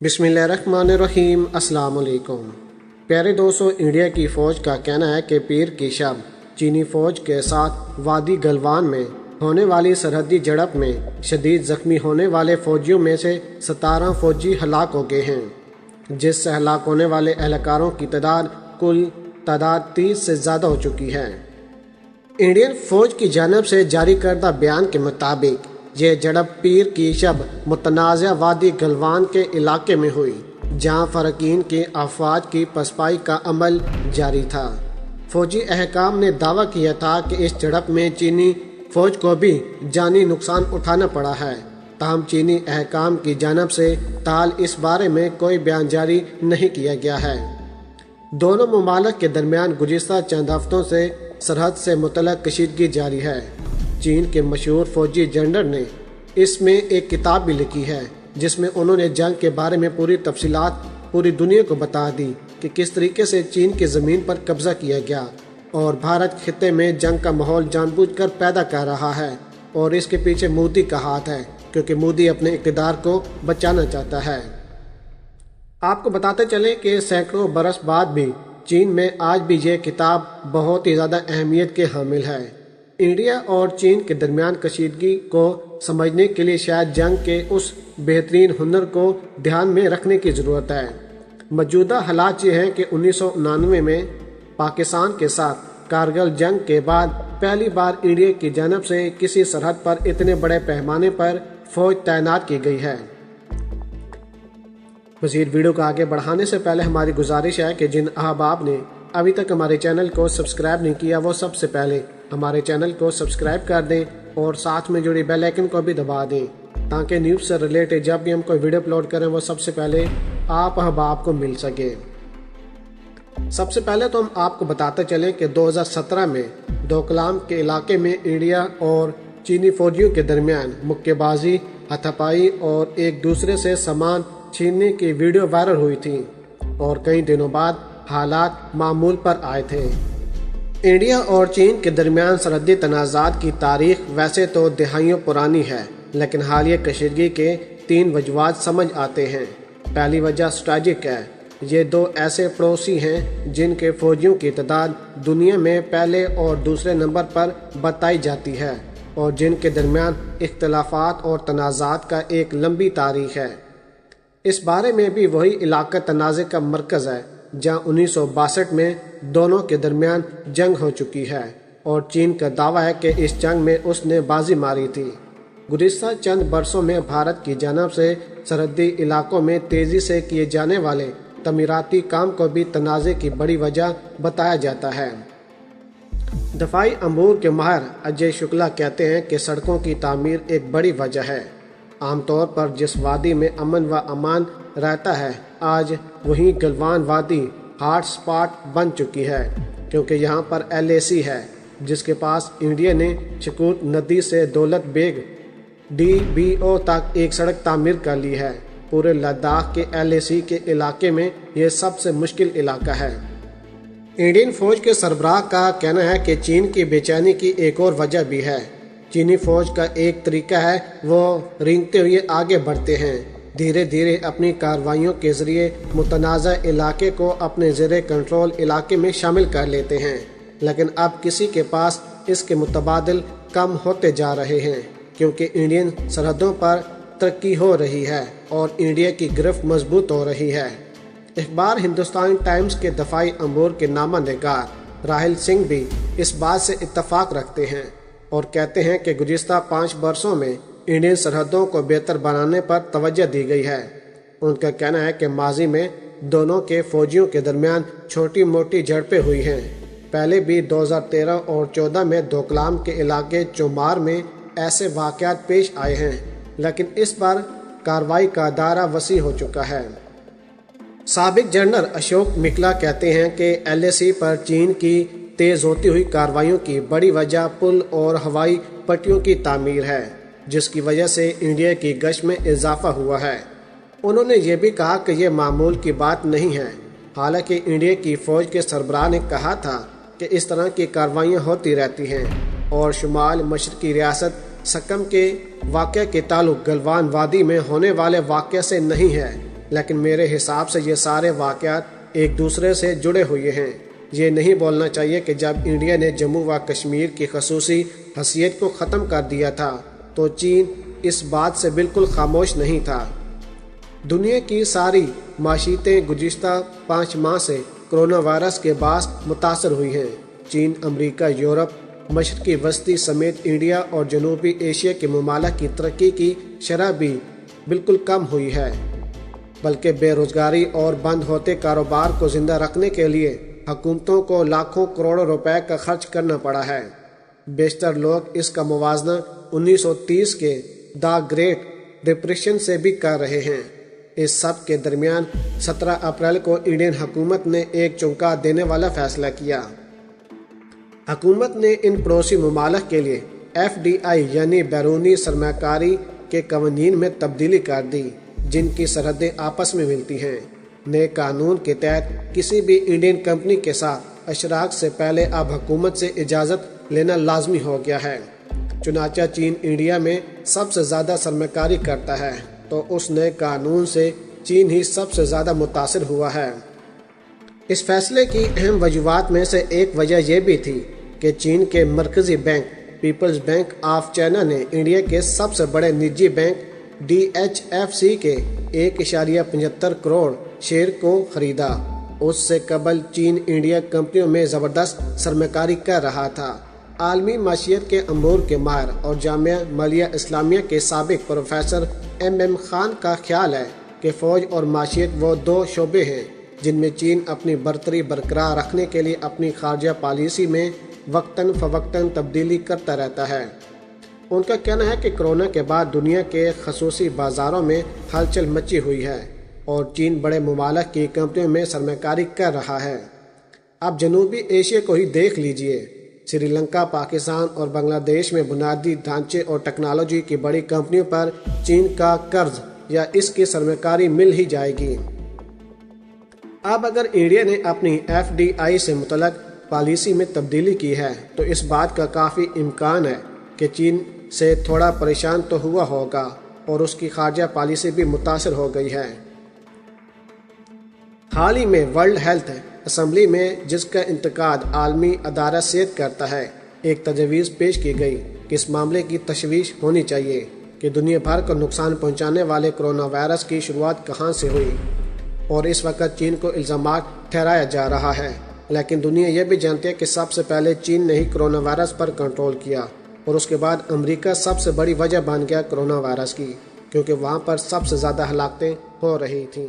बिस्मिल्लाहिर्रहमानिर्रहीम। अस्सलाम वालेकुम। प्यारे दोस्तों, इंडिया की फ़ौज का कहना है कि पीर की शब चीनी फ़ौज के साथ वादी गलवान में होने वाली सरहदी झड़प में शदीद ज़ख्मी होने वाले फ़ौजियों में से 17 फ़ौजी हलाक हो गए हैं, जिससे हलाक होने वाले एहलकारों की कुल तादाद 30 से ज़्यादा हो चुकी है। इंडियन फ़ौज की जानिब से जारी करदा बयान के मुताबिक ये झड़प पीर की शब मुतनाज़ा वादी गलवान के इलाके में हुई, जहाँ फ़रकीन के अफवाज की पसपाई का अमल जारी था। फ़ौजी अहकाम ने दावा किया था कि इस झड़प में चीनी फ़ौज को भी जानी नुकसान उठाना पड़ा है, ताहम चीनी अहकाम की जानिब से ताल इस बारे में कोई बयान जारी नहीं किया गया है। दोनों ममालिक के दरमियान गुज़िश्ता चंद हफ्तों से सरहद से मुतल्लिक़ कशीदगी जारी है। चीन के मशहूर फौजी जनरल ने इसमें एक किताब भी लिखी है, जिसमें उन्होंने जंग के बारे में पूरी तफसीलात पूरी दुनिया को बता दी कि किस तरीके से चीन की ज़मीन पर कब्ज़ा किया गया और भारत खित्ते में जंग का माहौल जानबूझकर पैदा कर रहा है, और इसके पीछे मोदी का हाथ है, क्योंकि मोदी अपने इक़्तिदार को बचाना चाहता है। आपको बताते चलें कि सैकड़ों बरस बाद भी चीन में आज भी ये किताब बहुत ही ज़्यादा अहमियत के हामिल है। इंडिया और चीन के दरमियान कशीदगी को समझने के लिए शायद जंग के उस बेहतरीन हुनर को ध्यान में रखने की ज़रूरत है। मौजूदा हालात ये हैं कि 1999 में पाकिस्तान के साथ कारगिल जंग के बाद पहली बार इंडिया की जानिब से किसी सरहद पर इतने बड़े पैमाने पर फ़ौज तैनात की गई है। मज़ीद वीडियो को आगे बढ़ाने से पहले हमारी गुजारिश है कि जिन अहबाब ने अभी तक हमारे चैनल को सब्सक्राइब नहीं किया, वो सबसे पहले हमारे चैनल को सब्सक्राइब कर दें और साथ में जुड़ी बेल आइकन को भी दबा दें, ताकि न्यूज़ से रिलेटेड जब भी हम कोई वीडियो अपलोड करें वो सबसे पहले आप अहबाब को मिल सके। सबसे पहले तो हम आपको बताते चलें कि 2017 में डोकलाम के इलाके में इंडिया और चीनी फौजियों के दरमियान मुक्केबाजी, हाथापाई और एक दूसरे से सामान छीनने की वीडियो वायरल हुई थी, और कई दिनों बाद हालात मामूल पर आए थे। इंडिया और चीन के दरमियान सरहदी तनाज़ात की तारीख वैसे तो दहाइयों पुरानी है, लेकिन हालिया कशीदगी के 3 वजूहात समझ आते हैं। पहली वजह स्ट्रैटेजिक है। ये 2 ऐसे पड़ोसी हैं जिनके फौजियों की तादाद दुनिया में पहले और दूसरे नंबर पर बताई जाती है, और जिनके दरमियान इख्तलाफात और तनाज़ात का एक लंबी तारीख है। इस बारे में भी वही इलाका तनाज़े का मरकज़ है, जहाँ 1962 में दोनों के दरमियान जंग हो चुकी है, और चीन का दावा है कि इस जंग में उसने बाजी मारी थी। गुज़िश्ता चंद बरसों में भारत की जानिब से सरहदी इलाकों में तेज़ी से किए जाने वाले तमीराती काम को भी तनाज़े की बड़ी वजह बताया जाता है। दफाई अमूर के माहिर अजय शुक्ला कहते हैं कि सड़कों की तामीर एक बड़ी वजह है। आमतौर पर जिस वादी में अमन व अमान रहता है, आज वहीं गलवान वादी हॉट स्पॉट बन चुकी है, क्योंकि यहाँ पर LAC है, जिसके पास इंडिया ने शकूत नदी से दौलत बेग DBO तक एक सड़क तामीर कर ली है। पूरे लद्दाख के LAC के इलाके में यह सबसे मुश्किल इलाका है। इंडियन फ़ौज के सरबराह का कहना है कि चीन की बेचैनी की एक और वजह भी है। चीनी फ़ौज का एक तरीका है, वो रेंगते हुए आगे बढ़ते हैं, धीरे धीरे अपनी कार्रवाइयों के ज़रिए मुतनाज़ा इलाके को अपने ज़ेरे कंट्रोल इलाके में शामिल कर लेते हैं, लेकिन अब किसी के पास इसके मुतबादिल कम होते जा रहे हैं, क्योंकि इंडियन सरहदों पर तरक्की हो रही है और इंडिया की गिरफ्त मजबूत हो रही है। अखबार हिंदुस्तान टाइम्स के दफाई अमूर के नामा निगार राहिल सिंह भी इस बात से इत्तफाक रखते हैं और कहते हैं कि गुज़िश्ता 5 वर्षों में इंडियन सरहदों को बेहतर बनाने पर तवज्जो दी गई है। उनका कहना है कि माजी में दोनों के फौजियों के दरमियान छोटी मोटी झड़पें हुई हैं। पहले भी 2013 और 14 में डोकलाम के इलाके चोमार में ऐसे वाक़यात पेश आए हैं, लेकिन इस बार कार्रवाई का दायरा वसी हो चुका है। साबिक जनरल अशोक मिकला कहते हैं कि LAC पर चीन की तेज़ होती हुई कार्रवाइयों की बड़ी वजह पुल और हवाई पट्टियों की तामीर है, जिसकी वजह से इंडिया की गश्त में इजाफा हुआ है। उन्होंने ये भी कहा कि यह मामूल की बात नहीं है। हालांकि इंडिया की फ़ौज के सरबराह ने कहा था कि इस तरह की कार्रवाइयाँ होती रहती हैं, और शुमाल मशरकी रियासत सकम के वाक़े के ताल्लुक गलवान वादी में होने वाले वाक़े से नहीं है। لیکن میرے حساب سے یہ سارے واقعات ایک دوسرے سے جڑے ہوئے ہیں۔ یہ نہیں بولنا چاہیے کہ جب انڈیا نے جموں و کشمیر کی خصوصی حیثیت کو ختم کر دیا تھا تو چین اس بات سے بالکل خاموش نہیں تھا۔ دنیا کی ساری معیشتیں گزشتہ 5 ماہ سے کرونا وائرس کے باعث متاثر ہوئی ہیں۔ چین، امریکہ، یورپ، مشرقی وسطی سمیت انڈیا اور جنوبی ایشیا کے ممالک کی ترقی کی شرح بھی بالکل کم ہوئی ہے، بلکہ بے روزگاری اور بند ہوتے کاروبار کو زندہ رکھنے کے لیے حکومتوں کو لاکھوں کروڑوں روپے کا خرچ کرنا پڑا ہے۔ بیشتر لوگ اس کا موازنہ 1930 کے دا گریٹ ڈپریشن سے بھی کر رہے ہیں۔ اس سب کے درمیان 17 اپریل کو انڈین حکومت نے ایک چونکا دینے والا فیصلہ کیا۔ حکومت نے ان پڑوسی ممالک کے لیے FDI یعنی بیرونی سرمایہ کاری کے قوانین میں تبدیلی کر دی، جن کی سرحدیں آپس میں ملتی ہیں۔ نئے قانون کے تحت کسی بھی انڈین کمپنی کے ساتھ اشتراک سے پہلے اب حکومت سے اجازت لینا لازمی ہو گیا ہے۔ چنانچہ چین انڈیا میں سب سے زیادہ سرمایہ کاری کرتا ہے، تو اس نئے قانون سے چین ہی سب سے زیادہ متاثر ہوا ہے۔ اس فیصلے کی اہم وجوہات میں سے ایک وجہ یہ بھی تھی کہ چین کے مرکزی bank People's Bank of China نے انڈیا کے سب سے بڑے نجی بینک DHFC کے 1.75 کروڑ شیئر کو خریدا۔ اس سے قبل چین انڈیا کمپنیوں میں زبردست سرمایہ کاری کر رہا تھا۔ عالمی معیشت کے امور کے ماہر اور جامعہ ملیہ اسلامیہ کے سابق پروفیسر MM خان کا خیال ہے کہ فوج اور معیشت وہ 2 شعبے ہیں جن میں چین اپنی برتری برقرار رکھنے کے لیے اپنی خارجہ پالیسی میں وقتاً فوقتاً تبدیلی کرتا رہتا ہے۔ ان کا کہنا ہے کہ کرونا کے بعد دنیا کے خصوصی بازاروں میں ہلچل مچی ہوئی ہے اور چین بڑے ممالک کی کمپنیوں میں سرمایہ کاری کر رہا ہے۔ اب جنوبی ایشیا کو ہی دیکھ لیجئے۔ سری لنکا، پاکستان اور بنگلہ دیش میں بنیادی ڈھانچے اور ٹیکنالوجی کی بڑی کمپنیوں پر چین کا قرض یا اس کی سرمایہ کاری مل ہی جائے گی۔ اب اگر انڈیا نے اپنی FDI سے متعلق پالیسی میں تبدیلی کی ہے تو اس بات کا کافی امکان ہے کہ چین سے تھوڑا پریشان تو ہوا ہوگا اور اس کی خارجہ پالیسی بھی متاثر ہو گئی ہے۔ حال ہی میں ورلڈ ہیلتھ اسمبلی میں، جس کا انعقاد عالمی ادارہ صحت کرتا ہے، ایک تجویز پیش کی گئی کہ اس معاملے کی تشویش ہونی چاہیے کہ دنیا بھر کو نقصان پہنچانے والے کرونا وائرس کی شروعات کہاں سے ہوئی، اور اس وقت چین کو الزامات ٹھہرایا جا رہا ہے، لیکن دنیا یہ بھی جانتی ہے کہ سب سے پہلے چین نے ہی کرونا وائرس پر کنٹرول کیا اور اس کے بعد امریکہ سب سے بڑی وجہ بن گیا کرونا وائرس کی، کیونکہ وہاں پر سب سے زیادہ ہلاکتیں ہو رہی تھیں۔